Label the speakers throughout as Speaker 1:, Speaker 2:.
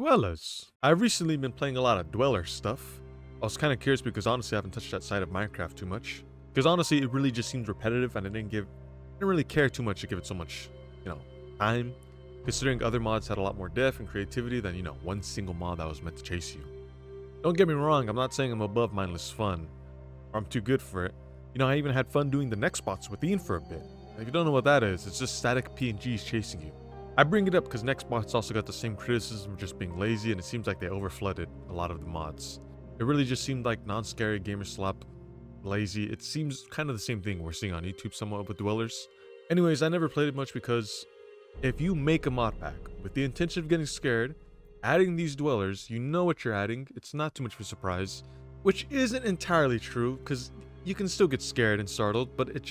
Speaker 1: Dwellers. I've recently been playing a lot of Dweller stuff. I was kind of curious because honestly I haven't touched that side of Minecraft too much. Because honestly it really just seems repetitive and I didn't really care too much to give it so much, time. Considering other mods had a lot more depth and creativity than, one single mod that was meant to chase you. Don't get me wrong, I'm not saying I'm above mindless fun, or I'm too good for it. I even had fun doing the next spots with Ian for a bit. If you don't know what that is, it's just static PNGs chasing you. I bring it up because Nextbots also got the same criticism of just being lazy, and it seems like they overflooded a lot of the mods. It really just seemed like non-scary gamer slap, lazy. It seems kind of the same thing we're seeing on YouTube somewhat with Dwellers. Anyways, I never played it much because if you make a mod pack with the intention of getting scared, adding these Dwellers, you know what you're adding. It's not too much of a surprise, which isn't entirely true because you can still get scared and startled, but it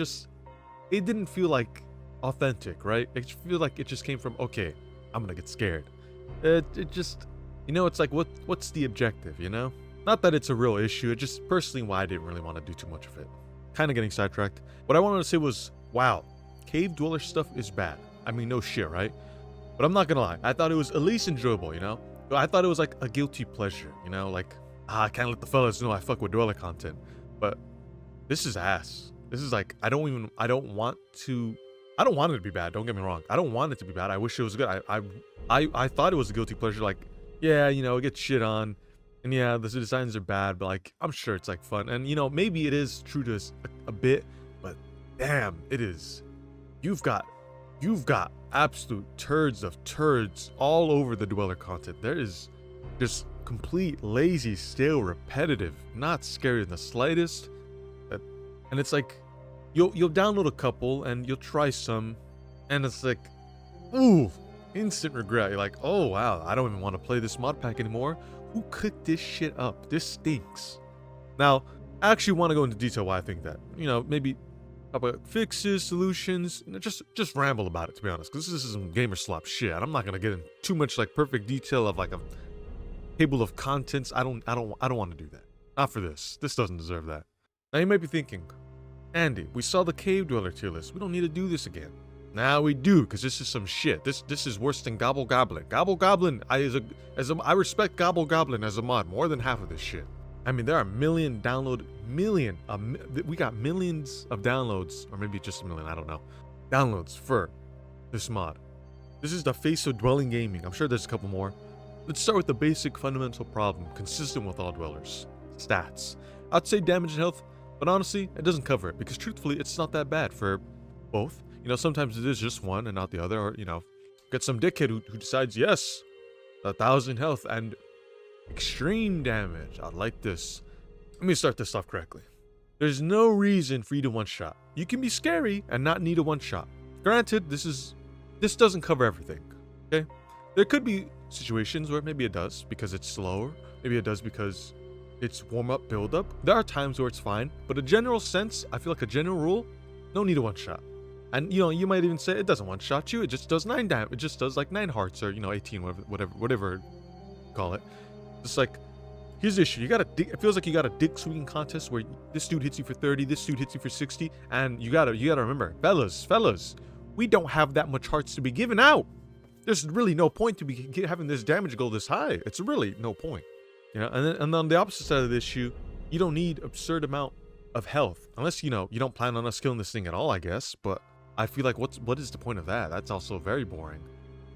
Speaker 1: didn't feel like authentic, right? It feels like it just came from, okay, I'm gonna get scared. It just, it's like, what's the objective, Not that it's a real issue, it just personally why I didn't really want to do too much of it. Kind of getting sidetracked. What I wanted to say was, wow, cave dweller stuff is bad. I mean, no shit, right? But I'm not gonna lie, I thought it was at least enjoyable, I thought it was like a guilty pleasure, like, I can't let the fellas know I fuck with dweller content. But this is ass. This is like, I don't want it to be bad, don't get me wrong. I don't want it to be bad. I wish it was good. I thought it was a guilty pleasure, like, yeah, it gets shit on. And yeah, the designs are bad, but like, I'm sure it's like fun. And maybe it is true to us a bit, but damn, it is. You've got absolute turds of turds all over the Dweller content. There is just complete, lazy, stale, repetitive, not scary in the slightest. And it's like, you'll download a couple and you'll try some, and it's like, ooh, instant regret. You're like, oh wow, I don't even want to play this mod pack anymore. Who cooked this shit up? This stinks. Now, I actually want to go into detail why I think that. Maybe about fixes, solutions, just ramble about it, to be honest, because this is some gamer slop shit. And I'm not gonna get in too much like perfect detail of like a table of contents. I don't want to do that. Not for this. This doesn't deserve that. Now you might be thinking, Andy, we saw the cave dweller tier list. We don't need to do this again. Now we do, because this is some shit. This is worse than Gobble Goblin. Gobble Goblin, I respect Gobble Goblin as a mod more than half of this shit. I mean, there are we got millions of downloads, or maybe just a million, I don't know, downloads for this mod. This is the face of dwelling gaming. I'm sure there's a couple more. Let's start with the basic fundamental problem, consistent with all dwellers. Stats. I'd say damage and health, but honestly, it doesn't cover it, because truthfully, it's not that bad for both. Sometimes it is just one and not the other, or, get some dickhead who decides, yes, 1,000 health and extreme damage. I like this. Let me start this off correctly. There's no reason for you to one-shot. You can be scary and not need a one-shot. Granted, this doesn't cover everything, okay? There could be situations where maybe it does because it's slower. Maybe it does because it's warm-up, build-up. There are times where it's fine, but a general sense, I feel like a general rule, no need a one-shot. And you might even say it doesn't one-shot you, it just does 9 damage. It just does like 9 hearts or 18, whatever you call it. It's like, here's the issue. It feels like you got a dick swinging contest where this dude hits you for 30, this dude hits you for 60, and you gotta remember, fellas, we don't have that much hearts to be giving out. There's really no point to be having this damage go this high. It's really no point. And then on the opposite side of the issue, you don't need absurd amount of health unless you don't plan on us killing this thing at all, I guess. But I feel like what is the point of that? That's also very boring.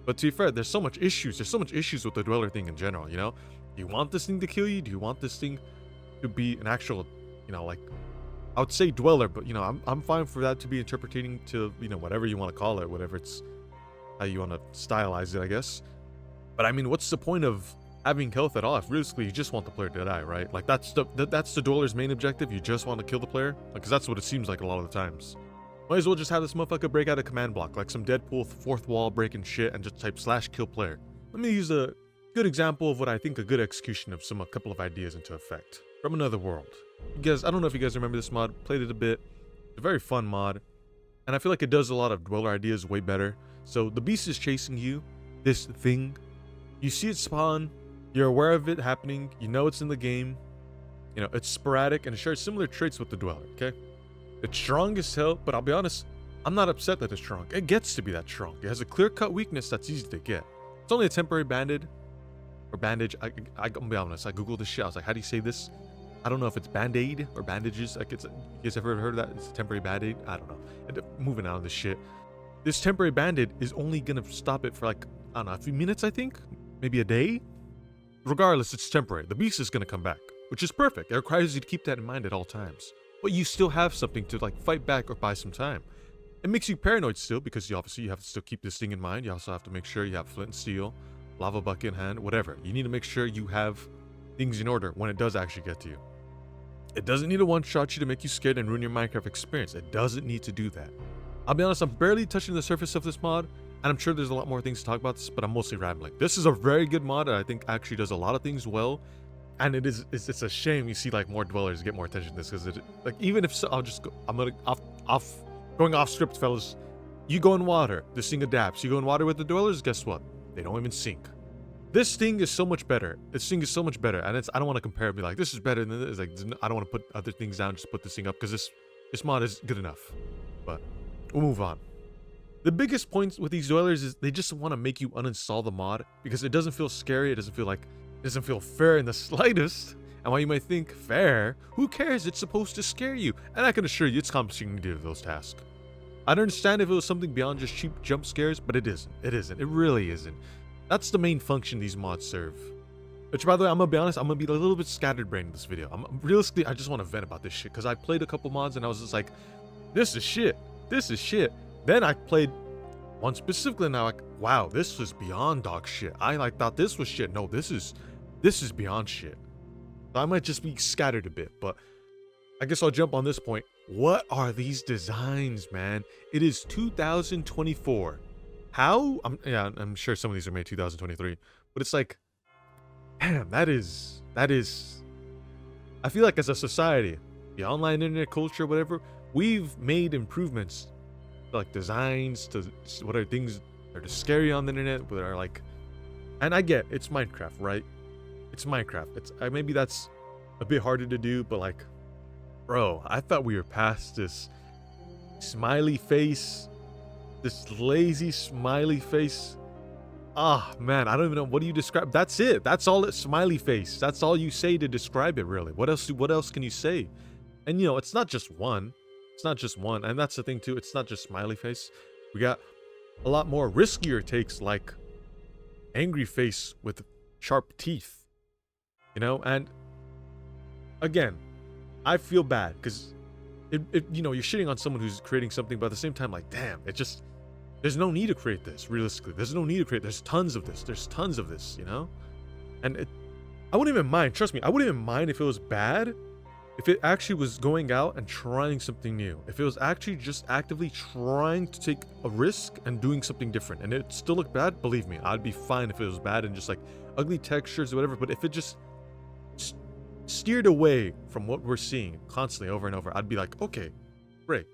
Speaker 1: But to be fair, there's so much issues with the dweller thing in general. Do you want this thing to kill you? Do you want this thing to be an actual, like, I would say dweller, but I'm fine for that to be interpreting to whatever you want to call it, whatever it's how you want to stylize it, I guess. But I mean, what's the point of having health at all if realistically you just want the player to die, right? Like that's the dweller's main objective. You just want to kill the player, because that's what it seems like a lot of the times. Might as well just have this motherfucker break out a command block, like some Deadpool fourth wall breaking shit, and just type /kill player. Let me use a good example of what I think a good execution of a couple of ideas into effect from another world. You guys, I don't know if you guys remember this mod, played it a bit. It's a very fun mod, and I feel like it does a lot of dweller ideas way better. So the beast is chasing you, this thing. You see it spawn, you're aware of it happening, it's in the game. It's sporadic and it shares similar traits with the dweller, okay? It's strong as hell, but I'll be honest, I'm not upset that it's strong. It gets to be that strong. It has a clear-cut weakness that's easy to get. It's only a temporary banded, or bandage. I'm gonna be honest, I googled this shit. I was like, how do you say this? I don't know if it's band-aid or bandages. Like, you guys ever heard of that? It's a temporary band-aid. I don't know. And moving out of this shit. This temporary band-aid is only gonna stop it for like, I don't know, a few minutes, I think, maybe a day. Regardless, it's temporary. The beast is gonna come back, which is perfect. It requires you to keep that in mind at all times. But you still have something to like fight back or buy some time. It makes you paranoid still, because you obviously have to still keep this thing in mind. You also have to make sure you have flint and steel, lava bucket in hand, whatever. You need to make sure you have things in order when it does actually get to you. It doesn't need to one-shot you to make you scared and ruin your Minecraft experience. It doesn't need to do that. I'll be honest, I'm barely touching the surface of this mod, and I'm sure there's a lot more things to talk about this, but I'm mostly rambling. This is a very good mod that I think actually does a lot of things well, and it's a shame you see like more dwellers get more attention to this, because like, even if so, I'll just go, I'm gonna going off script, fellas. You go in water, this thing adapts. You go in water with the dwellers, guess what? They don't even sink. This thing is so much better. This thing is so much better, and I don't want to compare it, be like, this is better than this. Like, I don't want to put other things down, just put this thing up, because this mod is good enough. But we'll move on. The biggest points with these dwellers is they just want to make you uninstall the mod, because it doesn't feel scary. It doesn't feel fair in the slightest. And while you might think fair, who cares? It's supposed to scare you, and I can assure you, it's accomplishing neither of those tasks. I'd understand if it was something beyond just cheap jump scares, but it isn't. It isn't. It really isn't. That's the main function these mods serve. Which, by the way, I'm gonna be honest, I'm gonna be a little bit scatterbrained in this video. Realistically, I just want to vent about this shit, because I played a couple mods and I was just like, this is shit. This is shit. Then I played one specifically, and I'm like, wow, this was beyond dog shit. I like thought this was shit. No, this is beyond shit. So I might just be scattered a bit, but I guess I'll jump on this point. What are these designs, man? It is 2024. How? I'm sure some of these are made 2023, but it's like, damn, that is. I feel like as a society, the online internet culture, whatever, we've made improvements, like designs to what are things that are scary on the internet, that are like, and I get it's Minecraft, right? It's Minecraft. It's maybe that's a bit harder to do, but like, bro, I thought we were past this smiley face. This lazy smiley face. Ah, man, I don't even know. What do you describe? That's it. That's all it's smiley face. That's all you say to describe it, really. What else can you say? And you know, it's not just one. It's not just one. And that's the thing too. It's not just smiley face. We got a lot more riskier takes, like angry face with sharp teeth. You know, and again, I feel bad because you know, you're shitting on someone who's creating something, but at the same time, like, damn, there's no need to create this, realistically. There's no need to create, there's tons of this, you know? And I wouldn't even mind, trust me, I wouldn't even mind if it was bad, if it actually was going out and trying something new. If it was actually just actively trying to take a risk and doing something different, and it still looked bad, believe me, I'd be fine if it was bad and just like ugly textures or whatever. But if it just steered away from what we're seeing constantly over and over, I'd be like, okay, great.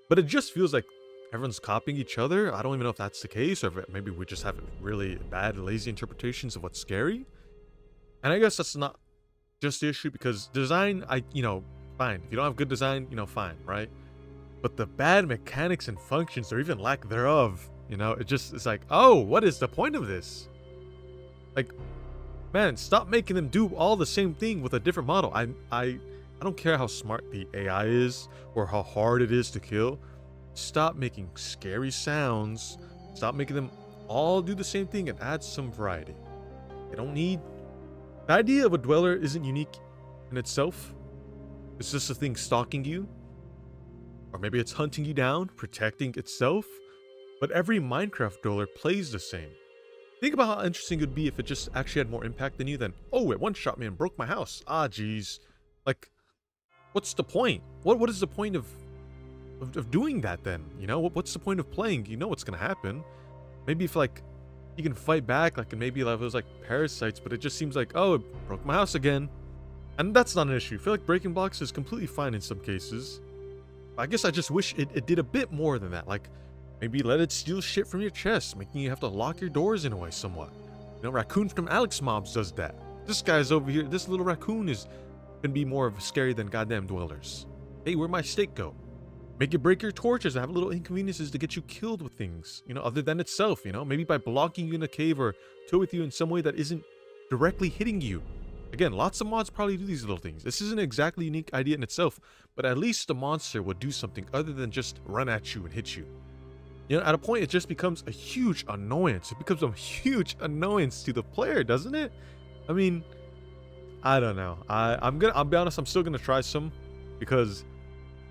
Speaker 1: But it just feels like everyone's copying each other. I don't even know if that's the case, or if maybe we just have really bad, lazy interpretations of what's scary. And I guess that's not just the issue, because design, fine. If you don't have good design, fine, right? But the bad mechanics and functions, or even lack thereof, it's like, oh, what is the point of this? Like, man, stop making them do all the same thing with a different model. I don't care how smart the AI is or how hard it is to kill. Stop making scary sounds. Stop making them all do the same thing and add some variety. They don't need... The idea of a dweller isn't unique in itself. It's just a thing stalking you. Or maybe it's hunting you down, protecting itself. But every Minecraft dweller plays the same. Think about how interesting it would be if it just actually had more impact than you than, oh, it one-shot me and broke my house. Ah, geez. Like, what's the point? What is the point of doing that then? What's the point of playing? You know what's gonna happen. Maybe if like you can fight back, like, and maybe like, it was like parasites, but it just seems like, oh, it broke my house again. And that's not an issue. I feel like breaking blocks is completely fine in some cases. I guess I just wish it did a bit more than that. Like, maybe let it steal shit from your chest, making you have to lock your doors in a way somewhat. Raccoon from Alex Mobs does that. This guy's over here, this little raccoon is gonna be more of scary than goddamn dwellers. Hey, where'd my steak go? Make it break your torches and have little inconveniences to get you killed with things, other than itself, maybe by blocking you in a cave or tow with you in some way that isn't directly hitting you. Again, lots of mods probably do these little things. This isn't exactly a unique idea in itself, but at least the monster would do something other than just run at you and hit you. You know, at a point, it just becomes a huge annoyance. It becomes a huge annoyance to the player, doesn't it? I mean, I don't know. I'll be honest, I'm still gonna try some, because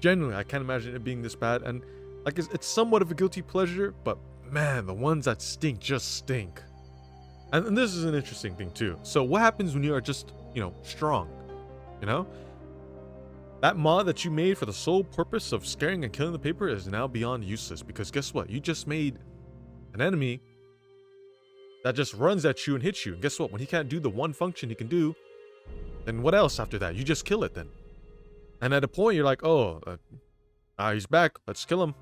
Speaker 1: genuinely, I can't imagine it being this bad. And like, it's somewhat of a guilty pleasure, but man, the ones that stink just stink. And this is an interesting thing too. So what happens when you are just, strong? You know? That mod that you made for the sole purpose of scaring and killing the paper is now beyond useless, because guess what? You just made an enemy that just runs at you and hits you. And guess what? When he can't do the one function he can do, then what else after that? You just kill it then. And at a point, you're like, oh, he's back. Let's kill him.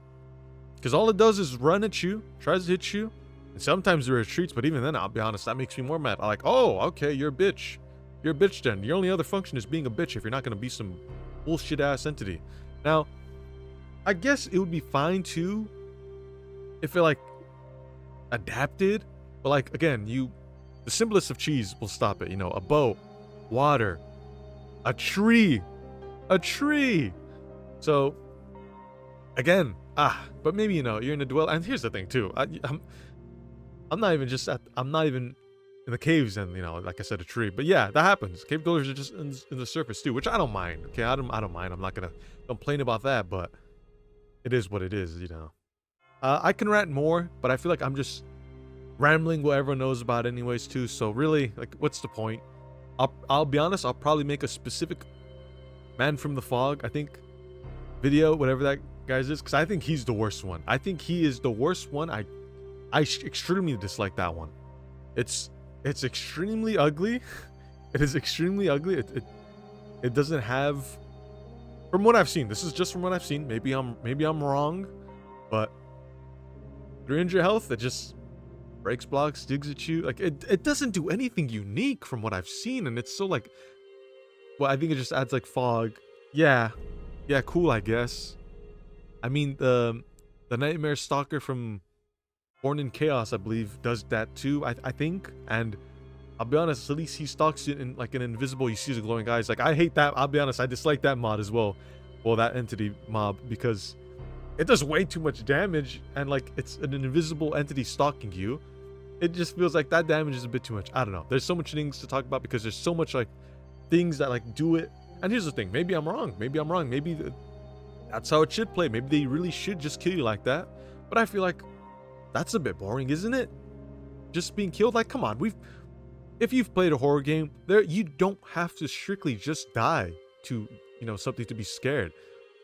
Speaker 1: Because all it does is run at you, tries to hit you, and sometimes it retreats, but even then, I'll be honest, that makes me more mad. I'm like, oh, okay, you're a bitch. You're a bitch then. Your only other function is being a bitch if you're not going to be some bullshit-ass entity. Now, I guess it would be fine, too, if it, adapted. But, again, the simplest of cheese will stop it. A boat, water, a tree. A tree. So, again, but maybe, you're in a dweller. And here's the thing, too. I'm not even in the caves and, like I said, a tree. But yeah, that happens. Cave dwellers are just in the surface too, which I don't mind. Okay, I don't mind. I'm not gonna complain about that, but it is what it is, I can rant more, but I feel like I'm just rambling what everyone knows about anyways too. So really, what's the point? I'll be honest, I'll probably make a specific Man from the Fog, I think, video, whatever that guy's is, because I think he's the worst one. I think he is the worst one. I extremely dislike that one. It's extremely ugly. It is extremely ugly. It doesn't have, from what I've seen, this is just from what I've seen, maybe I'm wrong, but 300 health, it just breaks blocks, digs at you. It doesn't do anything unique from what I've seen, and it's so well, I think it just adds fog. Yeah, cool, I guess. I mean, the Nightmare Stalker from Born in Chaos, I believe, does that too, I think. And I'll be honest, at least he stalks you in an invisible, you see the glowing eyes. I hate that. I'll be honest, I dislike that mod as well. Well, that entity mob, because it does way too much damage, and it's an invisible entity stalking you. It just feels like that damage is a bit too much. I don't know. There's so much things to talk about, because there's so much things that do it. And here's the thing, maybe I'm wrong. Maybe that's how it should play. Maybe they really should just kill you like that. But I feel like that's a bit boring, isn't it? Just being killed. Come on, if you've played a horror game, you don't have to strictly just die to, something to be scared.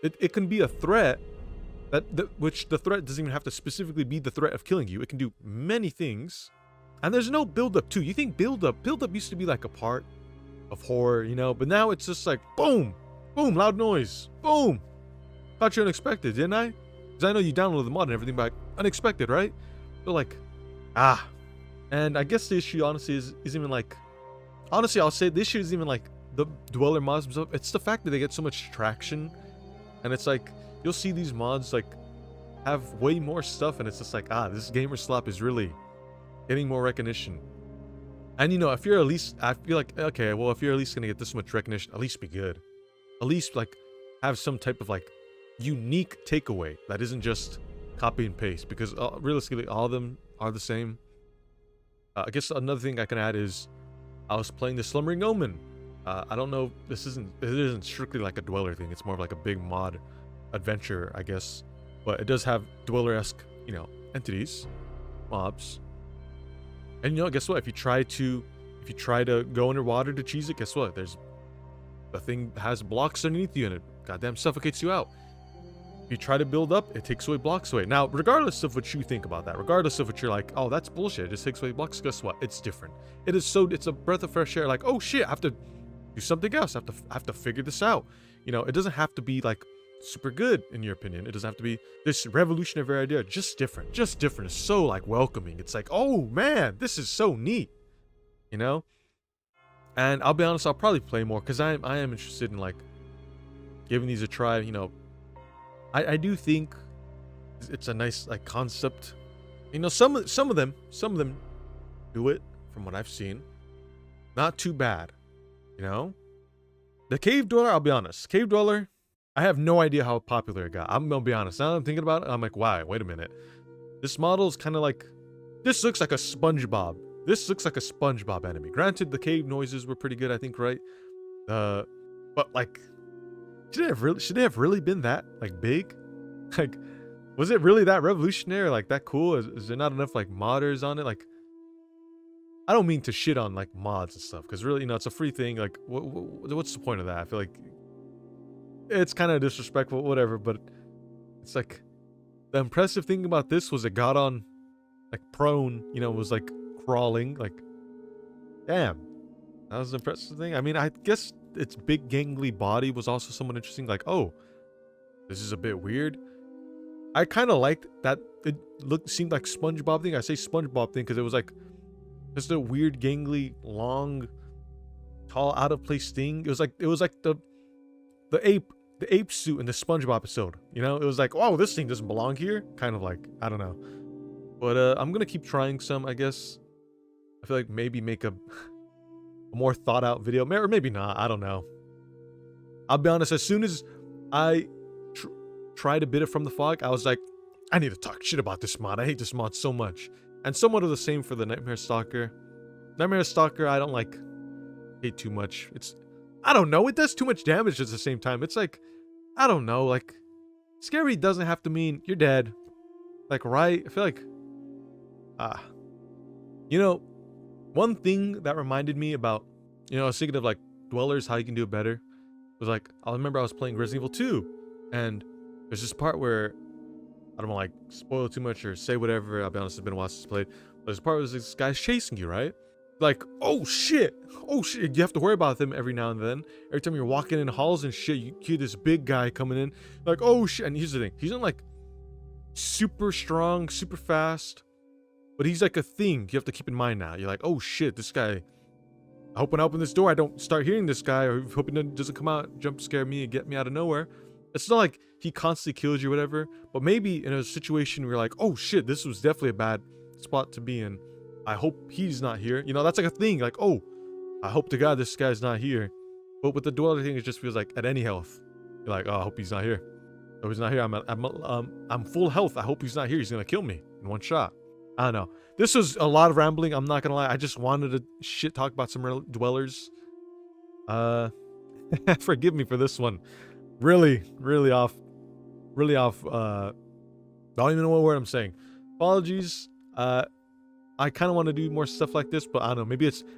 Speaker 1: It can be a threat which the threat doesn't even have to specifically be the threat of killing you. It can do many things. And there's no build-up too. You think build-up used to be a part of horror, but now it's just boom, boom, loud noise, boom. Caught you unexpected, didn't I? Because I know you downloaded the mod and everything, but unexpected, right? So and I guess the issue honestly is even honestly, I'll say the issue is even the Dweller mods themselves. It's the fact that they get so much traction, and it's you'll see these mods have way more stuff, and it's just this gamer slop is really getting more recognition. And if you're at least, I feel okay, well, if you're at least gonna get this much recognition, at least be good. At least have some type of unique takeaway that isn't just copy and paste, because realistically all of them are the same. I guess another thing I can add is I was playing the Slumbering Omen. I don't know, it isn't strictly a Dweller thing. It's more of a big mod adventure, I guess, but it does have Dweller-esque, entities, mobs. And guess what? If you try to go underwater to cheese it, guess what? The thing has blocks underneath you, and it goddamn suffocates you out. If you try to build up, it takes away blocks away. Now, regardless of what you think about that, regardless of what you're oh, that's bullshit, it just takes away blocks, guess what? It's different. It's a breath of fresh air. Oh shit, I have to do something else. I have to figure this out. It doesn't have to be super good in your opinion. It doesn't have to be this revolutionary idea. Just different. It's so welcoming. It's oh man, this is so neat. And I'll be honest, I'll probably play more, because I am interested in giving these a try. I do think it's a nice concept. Some of them do it from what I've seen. Not too bad, you know? The Cave Dweller, I'll be honest. Cave Dweller, I have no idea how popular it got. I'm gonna be honest. Now that I'm thinking about it, I'm like, why? Wait a minute. This model is kind of like, this looks like a SpongeBob. This looks like a SpongeBob enemy. Granted, the cave noises were pretty good, I think, right? But like, should it have really been that like big? Like, was it really that revolutionary? Like that cool? Is there not enough like modders on it? Like, I don't mean to shit on like mods and stuff, because really, it's a free thing. Like, what's the point of that? I feel like it's kind of disrespectful, whatever. But it's like, the impressive thing about this was it got on like prone, was like crawling. Like, damn, that was the impressive thing. I mean, I guess its big gangly body was also somewhat interesting. Like, oh, this is a bit weird. I kind of liked that it seemed like SpongeBob thing. I say SpongeBob thing because it was like just a weird gangly, long, tall, out of place thing. It was like the ape suit in the SpongeBob episode. It was like, oh, this thing doesn't belong here. Kind of like, I don't know. But I'm gonna keep trying some, I guess. I feel like maybe make a more thought out video, or maybe not. I don't know. I'll be honest. As soon as I tried a bit of From the Fog, I was like, I need to talk shit about this mod. I hate this mod so much. And somewhat of the same for the Nightmare Stalker. Nightmare Stalker, I don't like hate too much. I don't know. It does too much damage at the same time. It's like, I don't know. Like, scary doesn't have to mean you're dead. Like, right? I feel like, one thing that reminded me about, I was thinking of like Dwellers, how you can do it better. Was like, I remember I was playing Resident Evil 2, and there's this part where, I don't want to like spoil too much or say whatever. I'll be honest, it's been a while since I played. But this part was this guy's chasing you, right? Like, oh shit. You have to worry about them every now and then. Every time you're walking in halls and shit, you hear this big guy coming in. Like, oh shit. And here's the thing. He's not like super strong, super fast, but he's like a thing you have to keep in mind now. You're like, oh shit, this guy. I hope when I open this door, I don't start hearing this guy, or hoping it doesn't come out, jump scare me and get me out of nowhere. It's not like he constantly kills you or whatever, but maybe in a situation where you're like, oh shit, this was definitely a bad spot to be in. I hope he's not here. That's like a thing. Like, oh, I hope to God this guy's not here. But with the Dweller thing, it just feels like at any health, you're like, oh, I hope he's not here. Oh, he's not here. I'm full health. I hope he's not here. He's gonna kill me in one shot. I don't know. This was a lot of rambling. I'm not gonna lie. I just wanted to shit talk about some Dwellers. Forgive me for this one. Really off. Don't even know what word I'm saying. Apologies. I kind of want to do more stuff like this, but I don't know.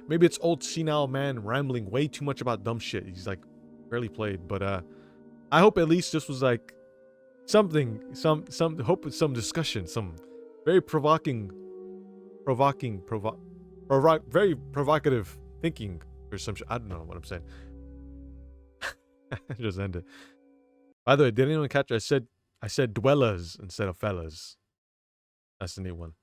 Speaker 1: Maybe it's old senile man rambling way too much about dumb shit. He's like barely played, but I hope at least this was like something, some hope with some discussion, some very very provocative thinking or some shit. I don't know what I'm saying. Just end it. By the way, did anyone catch? I said dwellers instead of fellas. That's the new one.